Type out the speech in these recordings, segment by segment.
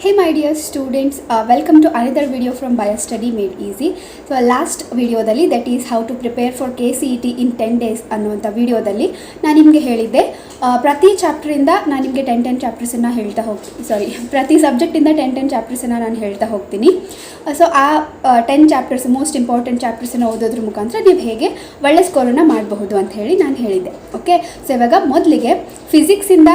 Hey my dear students, welcome to another video from BioStudy Made Easy. So last videodalli, that is how to prepare for KCET in 10 days ಅನ್ನುವಂಥ ವಿಡಿಯೋದಲ್ಲಿ ನಾನು ನಿಮಗೆ ಹೇಳಿದ್ದೆ ಪ್ರತಿ ಚಾಪ್ಟರಿಂದ ನಾನು ನಿಮಗೆ 10 ಚಾಪ್ಟರ್ಸನ್ನು ಹೇಳ್ತಾ ಹೋಗ್ತೀನಿ. ಪ್ರತಿ ಸಬ್ಜೆಕ್ಟಿಂದ 10 ಚಾಪ್ಟರ್ಸನ್ನು ನಾನು ಹೇಳ್ತಾ ಹೋಗ್ತೀನಿ. ಸೊ ಆ 10 ಚಾಪ್ಟರ್ಸ್ ಮೋಸ್ಟ್ ಇಂಪಾರ್ಟೆಂಟ್ ಚಾಪ್ಟರ್ಸನ್ನು ಓದೋದ್ರ ಮುಖಾಂತರ ನೀವು ಹೇಗೆ ಒಳ್ಳೆ ಸ್ಕೋರನ್ನು ಮಾಡಬಹುದು ಅಂತ ಹೇಳಿ ನಾನು ಹೇಳಿದ್ದೆ. ಓಕೆ, ಸೊ ಇವಾಗ ಮೊದಲಿಗೆ ಫಿಸಿಕ್ಸಿಂದ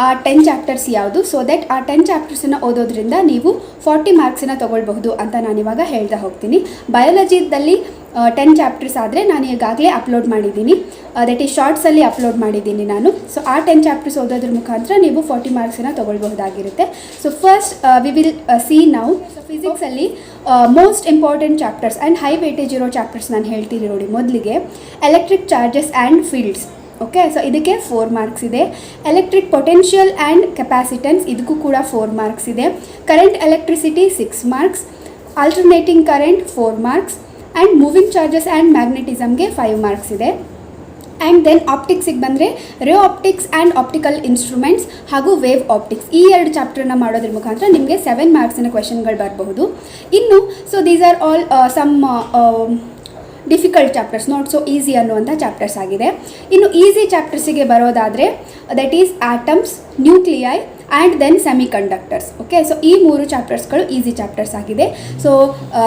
ಆ 10 ಚಾಪ್ಟರ್ಸ್ ಯಾವುದು, ಸೊ ದಟ್ ಆ 10 ಚಾಪ್ಟರ್ಸನ್ನು ಓದೋದ್ರಿಂದ ನೀವು 40 ಮಾರ್ಕ್ಸನ್ನು ತೊಗೊಳ್ಬಹುದು ಅಂತ ನಾನಿವಾಗ ಹೇಳ್ತಾ ಹೋಗ್ತೀನಿ. ಬಯಾಲಜಿದಲ್ಲಿ 10 ಚಾಪ್ಟರ್ಸ್ ಆದರೆ ನಾನು ಈಗಾಗಲೇ ಅಪ್ಲೋಡ್ ಮಾಡಿದ್ದೀನಿ, ದಟ್ ಈಸ್ ಶಾರ್ಟ್ಸಲ್ಲಿ ಅಪ್ಲೋಡ್ ಮಾಡಿದ್ದೀನಿ ನಾನು. ಸೊ ಆ 10 ಚಾಪ್ಟರ್ಸ್ ಓದೋದ್ರ ಮುಖಾಂತರ ನೀವು 40 ಮಾರ್ಕ್ಸನ್ನು ತೊಗೊಳ್ಬಹುದಾಗಿರುತ್ತೆ. So first we will see now. So ಫಿಸಿಕ್ಸಲ್ಲಿ most important chapters and high weightage ಇರೋ ಚಾಪ್ಟರ್ಸ್ ನಾನು ಹೇಳ್ತೀನಿ ನೋಡಿ. ಮೊದಲಿಗೆ electric charges and fields. Okay, so ಇದಕ್ಕೆ 4 ಮಾರ್ಕ್ಸ್ ಇದೆ. ಎಲೆಕ್ಟ್ರಿಕ್ ಪೊಟೆನ್ಷಿಯಲ್ ಆ್ಯಂಡ್ ಕೆಪಾಸಿಟೆನ್ಸ್, ಇದಕ್ಕೂ ಕೂಡ 4 ಮಾರ್ಕ್ಸ್ ಇದೆ. Current electricity 6 marks, alternating current 4 marks and moving charges and ಮ್ಯಾಗ್ನೆಟಿಸಮ್ಗೆ 5 ಮಾರ್ಕ್ಸ್ ಇದೆ. ಆ್ಯಂಡ್ ದೆನ್ ಆಪ್ಟಿಕ್ಸಿಗೆ ಬಂದರೆ ray optics and optical instruments ಹಾಗೂ ವೇವ್ ಆಪ್ಟಿಕ್ಸ್, ಈ 2 ಚಾಪ್ಟರ್ನ ಮಾಡೋದ್ರ ಮುಖಾಂತರ ನಿಮಗೆ 7 ಮಾರ್ಕ್ಸಿನ ಕ್ವೆಶನ್ಗಳು ಬರಬಹುದು. ಇನ್ನು so these are all some difficult chapters, not so easy ಅನ್ನುವಂಥ ಚಾಪ್ಟರ್ಸ್ ಆಗಿದೆ. ಇನ್ನು ಈಸಿ ಚಾಪ್ಟರ್ಸಿಗೆ ಬರೋದಾದರೆ that is atoms, nuclei and then semiconductors. Okay, so ಈ 3 ಚಾಪ್ಟರ್ಸ್ಗಳು ಈಸಿ ಚಾಪ್ಟರ್ಸ್ ಆಗಿದೆ. ಸೊ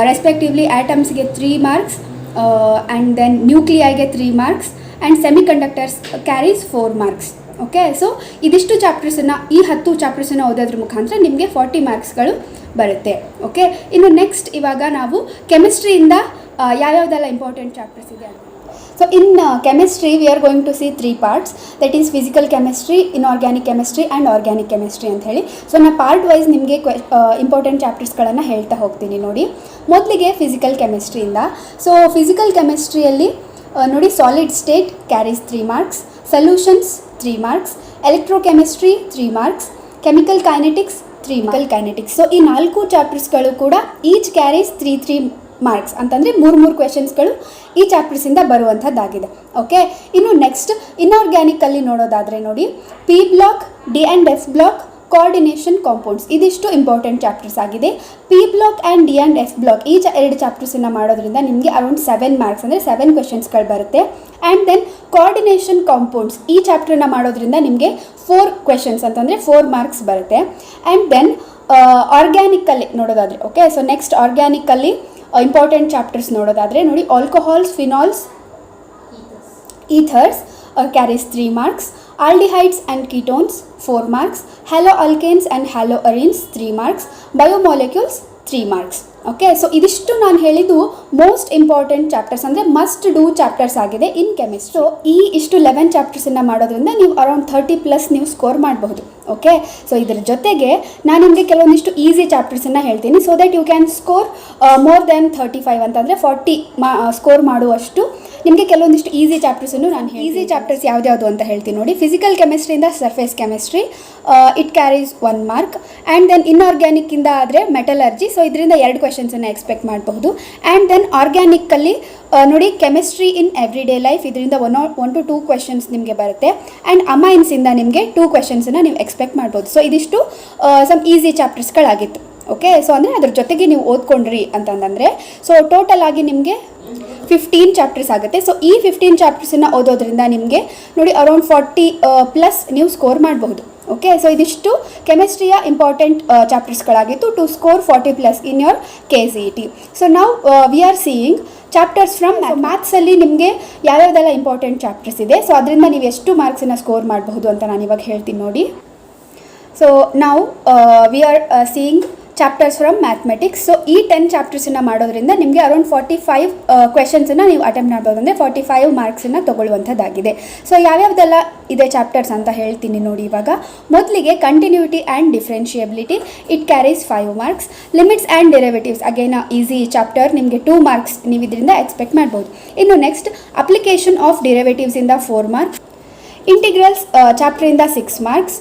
ರೆಸ್ಪೆಕ್ಟಿವ್ಲಿ ಆಟಮ್ಸ್ಗೆ 3 ಮಾರ್ಕ್ಸ್ ಆ್ಯಂಡ್ ದೆನ್ ನ್ಯೂಕ್ಲಿಯೈಗೆ 3 marks and semiconductors carries 4 marks. Okay, so ಇದಿಷ್ಟು ಚಾಪ್ಟರ್ಸನ್ನು, ಈ 10 ಚಾಪ್ಟರ್ಸನ್ನು ಓದೋದ್ರ ಮುಖಾಂತರ ನಿಮಗೆ 40 ಮಾರ್ಕ್ಸ್ಗಳು ಬರುತ್ತೆ. ಓಕೆ, ಇನ್ನು ನೆಕ್ಸ್ಟ್ ಇವಾಗ ನಾವು ಕೆಮಿಸ್ಟ್ರಿಯಿಂದ ಯಾವ್ಯಾವುದೆಲ್ಲ ಇಂಪಾರ್ಟೆಂಟ್ ಚಾಪ್ಟರ್ಸ್ ಇದೆ ಅಂತ. So in chemistry we are going to see 3 parts, that is physical chemistry, inorganic chemistry and organic chemistry ಅಂತ ಹೇಳಿ. ಸೊ ನಾನು ಪಾರ್ಟ್ ವೈಸ್ ನಿಮಗೆ ಇಂಪಾರ್ಟೆಂಟ್ ಚಾಪ್ಟರ್ಸ್ಗಳನ್ನು ಹೇಳ್ತಾ ಹೋಗ್ತೀನಿ ನೋಡಿ. ಮೊದಲಿಗೆ ಫಿಸಿಕಲ್ ಕೆಮಿಸ್ಟ್ರಿಯಿಂದ. ಸೊ ಫಿಸಿಕಲ್ ಕೆಮಿಸ್ಟ್ರಿಯಲ್ಲಿ ನೋಡಿ, solid state carries 3 marks, solutions 3 marks, electrochemistry 3 marks, chemical kinetics 3 marks, kinetics. So ಈ 4 ಚಾಪ್ಟರ್ಸ್ಗಳು ಕೂಡ ಈಚ್ ಕ್ಯಾರೀಸ್ 3 ಮಾರ್ಕ್ಸ್ ಅಂತಂದರೆ 3 ಕ್ವೆಶನ್ಸ್ಗಳು ಈ ಚಾಪ್ಟರ್ಸಿಂದ ಬರುವಂಥದ್ದಾಗಿದೆ. ಓಕೆ, ಇನ್ನು ನೆಕ್ಸ್ಟ್ ಇನ್ಆರ್ಗ್ಯಾನಿಕಲ್ಲಿ ನೋಡೋದಾದರೆ ನೋಡಿ, P block, D and S block, coordination compounds, ಇದಿಷ್ಟು ಇಂಪಾರ್ಟೆಂಟ್ ಚಾಪ್ಟರ್ಸ್ ಆಗಿದೆ. P block and D and S block ಈ 2 ಚಾಪ್ಟರ್ಸನ್ನು ಮಾಡೋದ್ರಿಂದ ನಿಮಗೆ ಅರೌಂಡ್ 7 ಮಾರ್ಕ್ಸ್ ಅಂದರೆ 7 ಕ್ವೆಶನ್ಸ್ಗಳು ಬರುತ್ತೆ. ಆ್ಯಂಡ್ ದೆನ್ ಕೋಆರ್ಡಿನೇಷನ್ ಕಾಂಪೌಂಡ್ಸ್ ಈ ಚಾಪ್ಟರ್ನ ಮಾಡೋದ್ರಿಂದ ನಿಮಗೆ 4 ಕ್ವೆಶನ್ಸ್ ಅಂತಂದರೆ 4 ಮಾರ್ಕ್ಸ್ ಬರುತ್ತೆ. ಆ್ಯಂಡ್ ದೆನ್ ಆರ್ಗ್ಯಾನಿಕಲ್ಲಿ ನೋಡೋದಾದರೆ, ಓಕೆ, ಸೊ ನೆಕ್ಸ್ಟ್ ಆರ್ಗ್ಯಾನಿಕಲ್ಲಿ ಇಂಪಾರ್ಟೆಂಟ್ ಚಾಪ್ಟರ್ಸ್ ನೋಡೋದಾದರೆ ನೋಡಿ, alcohols, phenols, ethers carries 3 marks, aldehydes and ketones 4 marks, halo alkanes and halo arenes 3 marks, biomolecules 3 marks. Okay, so ಇದಿಷ್ಟು ನಾನು ಹೇಳಿದ್ದು ಮೋಸ್ಟ್ ಇಂಪಾರ್ಟೆಂಟ್ ಚಾಪ್ಟರ್ಸ್ ಅಂದರೆ ಮಸ್ಟ್ ಡೂ ಚಾಪ್ಟರ್ಸ್ ಆಗಿದೆ ಇನ್ ಕೆಮಿಸ್ಟ್ರಿ. ಸೊ ಈ ಇಷ್ಟು 11 ಚಾಪ್ಟರ್ಸನ್ನು ಮಾಡೋದ್ರಿಂದ ನೀವು ಅರೌಂಡ್ 30+ ನೀವು ಸ್ಕೋರ್ ಮಾಡಬಹುದು. ಓಕೆ, ಸೊ ಇದ್ರ ಜೊತೆಗೆ ನಾನು ನಿಮಗೆ ಕೆಲವೊಂದಿಷ್ಟು ಈಸಿ ಚಾಪ್ಟರ್ಸನ್ನು ಹೇಳ್ತೀನಿ, so that you can score more than 35 ಅಂತಂದರೆ 40 ಸ್ಕೋರ್ ಮಾಡುವಷ್ಟು ನಿಮಗೆ ಕೆಲವೊಂದಿಷ್ಟು ಈಸಿ ಚಾಪ್ಟರ್ಸನ್ನು ನಾನು ಈಸಿ ಚಾಪ್ಟರ್ಸ್ ಯಾವ್ದು ಅಂತ ಹೇಳ್ತೀನಿ ನೋಡಿ. ಫಿಸಿಕಲ್ ಕೆಮಿಸ್ಟ್ರಿಯಿಂದ surface chemistry, it carries 1 mark. And then ಇನ್ಆರ್ಗ್ಯಾನಿಕ್ಕಿಂದ ಆದರೆ ಮೆಟಲರ್ಜಿ, ಸೊ ಇದರಿಂದ 2 ಕ್ವೆಶನ್ಸನ್ನು ಎಕ್ಸ್ಪೆಕ್ಟ್ ಮಾಡಬಹುದು. ಆ್ಯಂಡ್ ದೆನ್ ಆರ್ಗ್ಯಾನಿಕ್ಕಲ್ಲಿ ನೋಡಿ, chemistry in every day life, ಇದರಿಂದ 1 to 2 ಕ್ವೆಶನ್ಸ್ ನಿಮಗೆ ಬರುತ್ತೆ. ಆ್ಯಂಡ್ ಅಮೈನ್ಸಿಂದ ನಿಮಗೆ 2 ಕ್ವೆಶನ್ಸನ್ನು ನೀವು ಎಕ್ಸ್ಪೆಕ್ಟ್ ಮಾಡ್ಬೋದು. ಸೊ ಇದಿಷ್ಟು ಸಮ್ ಈಸಿ ಚಾಪ್ಟರ್ಸ್ಗಳಾಗಿತ್ತು. ಓಕೆ, ಸೊ ಅಂದರೆ ಅದ್ರ ಜೊತೆಗೆ ನೀವು ಓದ್ಕೊಂಡ್ರಿ ಅಂತಂದರೆ ಸೊ ಟೋಟಲ್ ಆಗಿ ನಿಮಗೆ 15 ಚಾಪ್ಟರ್ಸ್ ಆಗುತ್ತೆ. ಸೊ ಈ 15 ಚಾಪ್ಟರ್ಸನ್ನು ಓದೋದ್ರಿಂದ ನಿಮಗೆ ನೋಡಿ ಅರೌಂಡ್ 40+ ನೀವು ಸ್ಕೋರ್ ಮಾಡಬಹುದು. ಓಕೆ, ಸೊ ಇದಿಷ್ಟು ಕೆಮಿಸ್ಟ್ರಿಯ ಇಂಪಾರ್ಟೆಂಟ್ ಚಾಪ್ಟರ್ಸ್ಗಳಾಗಿತ್ತು to score 40+ in your KCET. So ನಾವು we are seeing chapters from ಮ್ಯಾಥ್ಸಲ್ಲಿ ನಿಮಗೆ ಯಾವ್ಯಾವುದೆಲ್ಲ ಇಂಪಾರ್ಟೆಂಟ್ ಚಾಪ್ಟರ್ಸ್ ಇದೆ, ಸೊ ಅದರಿಂದ ನೀವು ಎಷ್ಟು ಮಾರ್ಕ್ಸನ್ನು ಸ್ಕೋರ್ ಮಾಡಬಹುದು ಅಂತ ನಾನು ಇವಾಗ ಹೇಳ್ತೀನಿ ನೋಡಿ. ಸೊ ನಾವು we are seeing chapters from mathematics. So ಈ 10 ಚಾಪ್ಟರ್ಸನ್ನು ಮಾಡೋದ್ರಿಂದ ನಿಮಗೆ ಅರೌಂಡ್ 45 ಕ್ವೆಶನ್ಸನ್ನು ನೀವು ಅಟೆಂಪ್ಟ್ ಮಾಡ್ಬೋದು, ಅಂದರೆ 45 ಮಾರ್ಕ್ಸನ್ನು ತೊಗೊಳ್ಳುವಂಥದ್ದಾಗಿದೆ. ಸೊ ಯಾವ್ಯಾವುದೆಲ್ಲ ಇದೆ ಚಾಪ್ಟರ್ಸ್ ಅಂತ ಹೇಳ್ತೀನಿ ನೋಡಿ. ಇವಾಗ ಮೊದಲಿಗೆ continuity and differentiability, it carries 5 marks. Limits and derivatives again easy chapter, ನಿಮಗೆ 2 ಮಾರ್ಕ್ಸ್ ನೀವು ಇದರಿಂದ ಎಕ್ಸ್ಪೆಕ್ಟ್ ಮಾಡ್ಬೋದು. ಇನ್ನು ನೆಕ್ಸ್ಟ್ ಅಪ್ಲಿಕೇಶನ್ ಆಫ್ ಡೆರಿವೇಟಿವ್ಸಿಂದ 4 ಮಾರ್ಕ್ಸ್, ಇಂಟಿಗ್ರಲ್ಸ್ ಚಾಪ್ಟರಿಂದ 6 marks,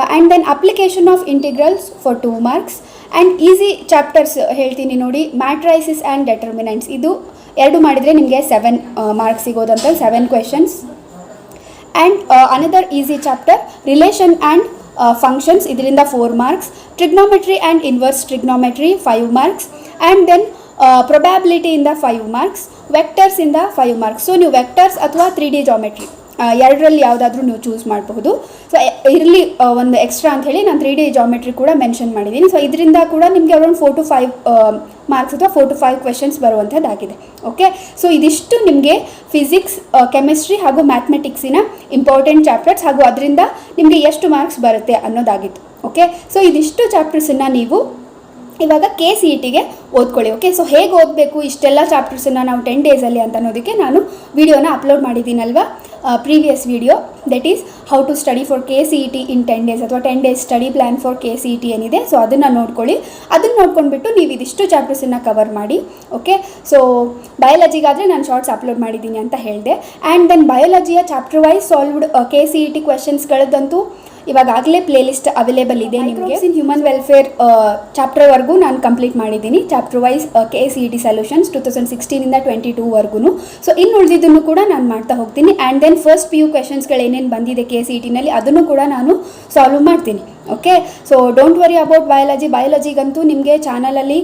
and then application of integrals for 2 marks. And easy chapters ಹೇಳ್ತೀನಿ ನೋಡಿ, ಮ್ಯಾಟ್ರೈಸಿಸ್ ಆ್ಯಂಡ್ ಡೆಟರ್ಮಿನೆಂಟ್ಸ್, ಇದು 2 ಮಾಡಿದರೆ ನಿಮಗೆ 7 ಮಾರ್ಕ್ಸ್ ಸಿಗೋದಂತ 7 questions. And another easy chapter relation and functions ಇದರಿಂದ 4 marks, trigonometry and inverse trigonometry 5 marks, and then ಪ್ರೊಬ್ಯಾಬಿಲಿಟಿಯಿಂದ 5 marks, ವೆಕ್ಟರ್ಸಿಂದ 5 marks. So ನೀವು ವೆಕ್ಟರ್ಸ್ ಅಥವಾ 3D ಜಾಮೆಟ್ರಿ ಎರಡರಲ್ಲಿ ಯಾವುದಾದ್ರೂ ನೀವು ಚೂಸ್ ಮಾಡಬಹುದು. ಸೊ ಇರಲಿ ಒಂದು ಎಕ್ಸ್ಟ್ರಾ ಅಂತ ಹೇಳಿ ನಾನು 3D ಜಾಮೆಟ್ರಿ ಕೂಡ ಮೆನ್ಷನ್ ಮಾಡಿದ್ದೀನಿ. ಸೊ ಇದರಿಂದ ಕೂಡ ನಿಮಗೆ ಅರೌಂಡ್ 4 to 5 ಮಾರ್ಕ್ಸ್ ಅಥವಾ 4 to 5 ಕ್ವೆಶನ್ಸ್ ಬರುವಂಥದ್ದಾಗಿದೆ. ಓಕೆ, ಸೊ ಇದಿಷ್ಟು ನಿಮಗೆ ಫಿಸಿಕ್ಸ್, ಕೆಮಿಸ್ಟ್ರಿ ಹಾಗೂ ಮ್ಯಾಥಮೆಟಿಕ್ಸಿನ ಇಂಪಾರ್ಟೆಂಟ್ ಚಾಪ್ಟರ್ಸ್ ಹಾಗೂ ಅದರಿಂದ ನಿಮಗೆ ಎಷ್ಟು ಮಾರ್ಕ್ಸ್ ಬರುತ್ತೆ ಅನ್ನೋದಾಗಿತ್ತು. ಓಕೆ, ಸೊ ಇದಿಷ್ಟು ಚಾಪ್ಟರ್ಸನ್ನು ನೀವು ಇವಾಗ KCETಗೆ ಓದ್ಕೊಳ್ಳಿ. ಓಕೆ, ಸೊ ಹೇಗೆ ಓದಬೇಕು ಇಷ್ಟೆಲ್ಲ ಚಾಪ್ಟರ್ಸನ್ನು ನಾವು 10 ಡೇಸಲ್ಲಿ ಅಂತ ಅನ್ನೋದಕ್ಕೆ ನಾನು ವಿಡಿಯೋನ ಅಪ್ಲೋಡ್ ಮಾಡಿದ್ದೀನಲ್ವಾ, previous video, that is how to study for KCET in 10 days ಅಥವಾ 10 days study plan for KCET ಏನಿದೆ. ಸೊ ಅದನ್ನು ನೋಡ್ಕೊಳ್ಳಿ. ಅದನ್ನು ನೋಡ್ಕೊಂಡ್ಬಿಟ್ಟು ನೀವು ಇದಿಷ್ಟು ಚಾಪ್ಟರ್ಸನ್ನು ಕವರ್ ಮಾಡಿ. ಓಕೆ, ಸೊ ಬಯಾಲಜಿಗಾದರೆ ನಾನು ಶಾರ್ಟ್ಸ್ ಅಪ್ಲೋಡ್ ಮಾಡಿದ್ದೀನಿ ಅಂತ ಹೇಳಿದೆ. ಆ್ಯಂಡ್ ದೆನ್ ಬಯಾಲಜಿಯ ಚಾಪ್ಟರ್ ವೈಸ್ ಸಾಲ್ವ್ಡ್ KCET ಕ್ವೆಶನ್ಸ್ಗಳದ್ದಂತೂ ಇವಾಗಲೇ ಪ್ಲೇಲಿಸ್ಟ್ ಅವೈಲೇಬಲ್ ಇದೆ ನಿಮಗೆ. ಇನ್ ಹ್ಯೂಮನ್ ವೆಲ್ಫೇರ್ ಚಾಪ್ಟರ್ವರೆಗೂ ನಾನು ಕಂಪ್ಲೀಟ್ ಮಾಡಿದ್ದೀನಿ, ಚಾಪ್ಟರ್ ವೈಸ್ KCET ಸೊಲ್ಯೂಷನ್ಸ್ 2016ಇಂದ 22ವರೆಗೂ. ಸೊ ಇನ್ನು ಉಳಿದಿದ್ದನ್ನು ಕೂಡ ನಾನು ಮಾಡ್ತಾ ಹೋಗ್ತೀನಿ. ಆ್ಯಂಡ್ ದೆನ್ ಫಸ್ಟ್ PU ಕ್ವೆಶನ್ಸ್ಗಳು ಏನೇನು ಬಂದಿದೆ KCETನಲ್ಲಿ ಅದನ್ನು ಕೂಡ ನಾನು ಸಾಲ್ವ್ ಮಾಡ್ತೀನಿ. Okay, so don't worry about ಬಯಾಲಜಿಗಂತೂ ನಿಮಗೆ ಚಾನಲಲ್ಲಿ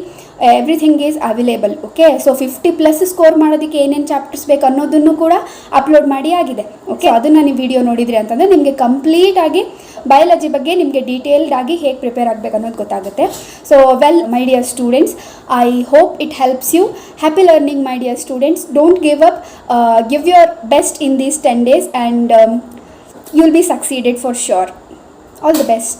everything is available. Okay, so 50+ score ಮಾಡೋದಕ್ಕೆ ಏನೇನು ಚಾಪ್ಟರ್ಸ್ ಬೇಕು ಅನ್ನೋದನ್ನು ಕೂಡ ಅಪ್ಲೋಡ್ ಮಾಡಿ ಆಗಿದೆ. ಓಕೆ, ಅದನ್ನು ನೀವು ವಿಡಿಯೋ ನೋಡಿದ್ರಿ ಅಂತಂದರೆ ನಿಮಗೆ ಕಂಪ್ಲೀಟಾಗಿ ಬಯಾಲಜಿ ಬಗ್ಗೆ ನಿಮಗೆ ಡೀಟೇಲ್ಡ್ ಆಗಿ ಹೇಗೆ ಪ್ರಿಪೇರ್ ಆಗಬೇಕು ಅನ್ನೋದು ಗೊತ್ತಾಗುತ್ತೆ. So well my dear students, I hope it helps you. Happy learning my dear students. Don't give up, give your best in these 10 days and you will be succeeded for sure. All the best.